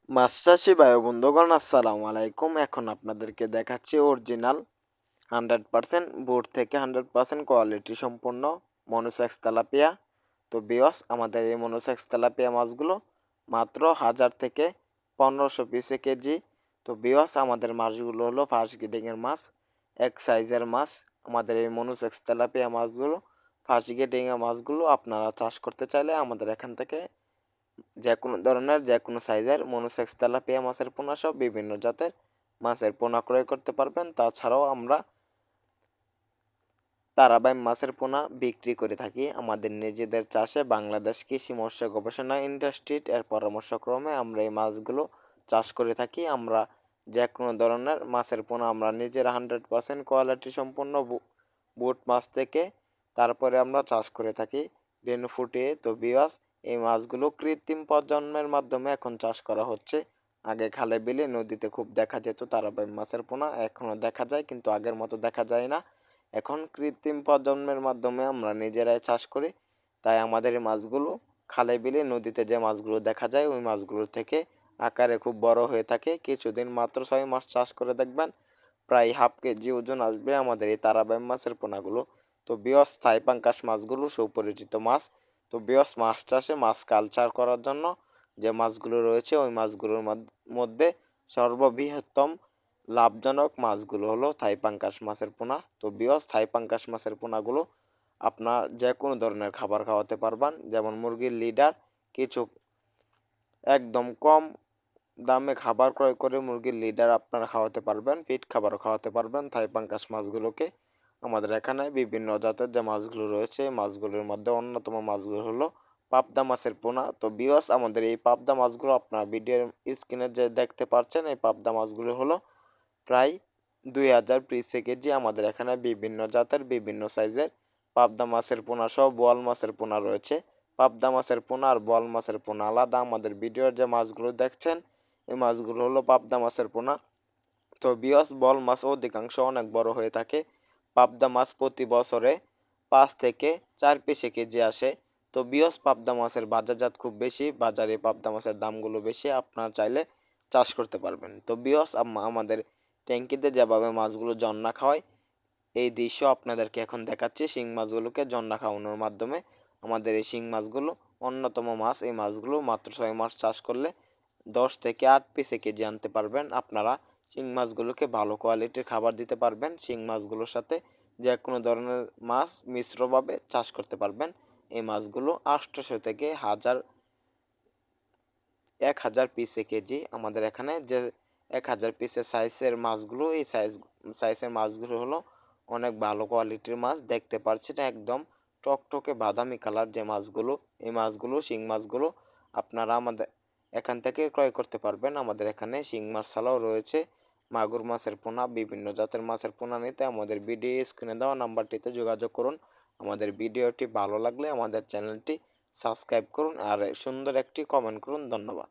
মাছ চাষি ভাই বন্ধুগণ আসসালামু আলাইকুম। এখন আপনাদেরকে দেখাচ্ছি অরিজিনাল 100% বোট থেকে 100% কোয়ালিটি সম্পন্ন মনোসেক্স তেলাপিয়া। তো বিয়স আমাদের এই মনোসেক্স তেলাপিয়া মাছগুলো মাত্র 1000 থেকে 1500 পিসে কেজি। তো বিয়স আমাদের মাছগুলো হলো ফার্স্ট গ্রেডিংয়ের মাছ, এক সাইজের মাছ। আমাদের এই মনোসেক্স তেলাপিয়া মাছগুলো ফার্স্ট গ্রেডিংয়ের মাছগুলো আপনারা চাষ করতে চাইলে আমাদের এখান থেকে যে কোনো ধরনের যে কোনো সাইজের মনোসেক্স তেলাপিয়া মাছের পোনা সহ বিভিন্ন জাতের মাছের পোনা ক্রয় করতে পারবেন। তাছাড়াও আমরা তারাবাইম মাছের পোনা বিক্রি করে থাকি। আমাদের নিজেদের চাষে বাংলাদেশ কৃষি মৎস্য গবেষণা ইন্ডাস্ট্রির এর পরামর্শক্রমে আমরা এই মাছগুলো চাষ করে থাকি। আমরা যে কোনো ধরনের মাছের পোনা আমরা নিজেরা 100% কোয়ালিটি সম্পন্ন বুট মাছ থেকে তারপরে আমরা চাষ করে থাকি রেণু ফুটিয়ে। তো বিয়াস এই মাছগুলো কৃত্রিম প্রজন্মের মাধ্যমে এখন চাষ করা হচ্ছে। আগে খালে বিলে নদীতে খুব দেখা যেত তারাবাইম মাছের পোনা, এখনও দেখা যায় কিন্তু আগের মতো দেখা যায় না। এখন কৃত্রিম প্রজন্মের মাধ্যমে আমরা নিজেরাই চাষ করি। তাই আমাদের এই মাছগুলো খালে বিলে নদীতে যে মাছগুলো দেখা যায় ওই মাছগুলো থেকে আকারে খুব বড় হয়ে থাকে। কিছুদিন মাত্র 6 মাস চাষ করে দেখবেন প্রায় হাফ কেজি ওজন আসবে আমাদের এই তারাবাইম মাছের পোনাগুলো। তো বিয়স থাই পাঙ্কাশ মাছগুলো সুপরিচিত মাছ। তো বিয়স মাছ চাষে মাছ কালচার করার জন্য যে মাছগুলো রয়েছে ওই মাছগুলোর মধ্যে সর্ববৃহত্তম লাভজনক মাছগুলো হলো থাই পাঙ্কাশ মাছের পোনা। তো বিয়স থাই পাঙ্কাশ মাছের পোনাগুলো আপনার যে কোনো ধরনের খাবার খাওয়াতে পারবেন, যেমন মুরগির লিডার কিছু একদম কম দামে খাবার ক্রয় করে মুরগির লিডার আপনারা খাওয়াতে পারবেন, ফিট খাবারও খাওয়াতে পারবেন থাই পাঙ্কাশ মাছগুলোকে। আমাদের এখানে বিভিন্ন জাতের যে মাছগুলো রয়েছে মাছগুলোর মধ্যে অন্যতম মাছগুলো হলো পাবদা মাছের পোনা। তো বিয়স আমাদের এই পাবদা মাছগুলো আপনার ভিডিওর স্ক্রিনে যে দেখতে পাচ্ছেন এই পাবদা মাছগুলো হলো প্রায় 2000 পিসে কেজি। আমাদের এখানে বিভিন্ন জাতের বিভিন্ন সাইজের পাবদা মাছের পোনা সহ বোয়াল মাছের পোনা রয়েছে। পাবদা মাছের পোনা আর বোয়াল মাছের পোনা আলাদা। আমাদের ভিডিওর যে মাছগুলো দেখছেন এই মাছগুলো হলো পাবদা মাছের পোনা। তো বিয়স বোয়াল মাছ অধিকাংশ অনেক বড় হয়ে থাকে। পাবদা মাছ প্রতি বছরে 5 থেকে 4 পিসে কেজি আসে। তো বিয়স পাবদা মাছের বাজারজাত খুব বেশি, বাজারে পাবদা মাছের দামগুলো বেশি, আপনারা চাইলে চাষ করতে পারবেন। তো বিয়স আমাদের ট্যাঙ্কিতে যেভাবে মাছগুলো জন্না খাওয়ায় এই দৃশ্য আপনাদেরকে এখন দেখাচ্ছি। শিং মাছগুলোকে জন্না খাওয়ানোর মাধ্যমে আমাদের এই শিং মাছগুলো অন্যতম মাছ। এই মাছগুলো মাত্র 6 মাস চাষ করলে 10 থেকে 8 পিসে কেজি আনতে পারবেন। আপনারা শিং মাছগুলোকে ভালো কোয়ালিটির খাবার দিতে পারবেন। শিং মাছগুলোর সাথে যে কোনো ধরনের মাছ মিশ্রভাবে চাষ করতে পারবেন। এই মাছগুলো 800 থেকে 1000 পিসে কেজি। আমাদের এখানে যে 1000 পিসের সাইজের মাছগুলো এই সাইজের মাছগুলো হলো অনেক ভালো কোয়ালিটির মাছ। দেখতে পাচ্ছেন একদম টকটকে বাদামি কালার যে মাছগুলো, এই মাছগুলো শিং মাছগুলো আপনারা আমাদের এখান থেকে ক্রয় করতে পারবেন। আমাদের এখানে শিং মাছ ছাড়াও রয়েছে মাগুর মাছের পোনা, বিভিন্ন জাতের মাছের পোনা নিতে আমাদের ভিডিও স্ক্রিনে দেওয়া নাম্বারটিতে যোগাযোগ করুন। আমাদের ভিডিওটি ভালো লাগলে আমাদের চ্যানেলটি সাবস্ক্রাইব করুন আর সুন্দর একটি কমেন্ট করুন। ধন্যবাদ।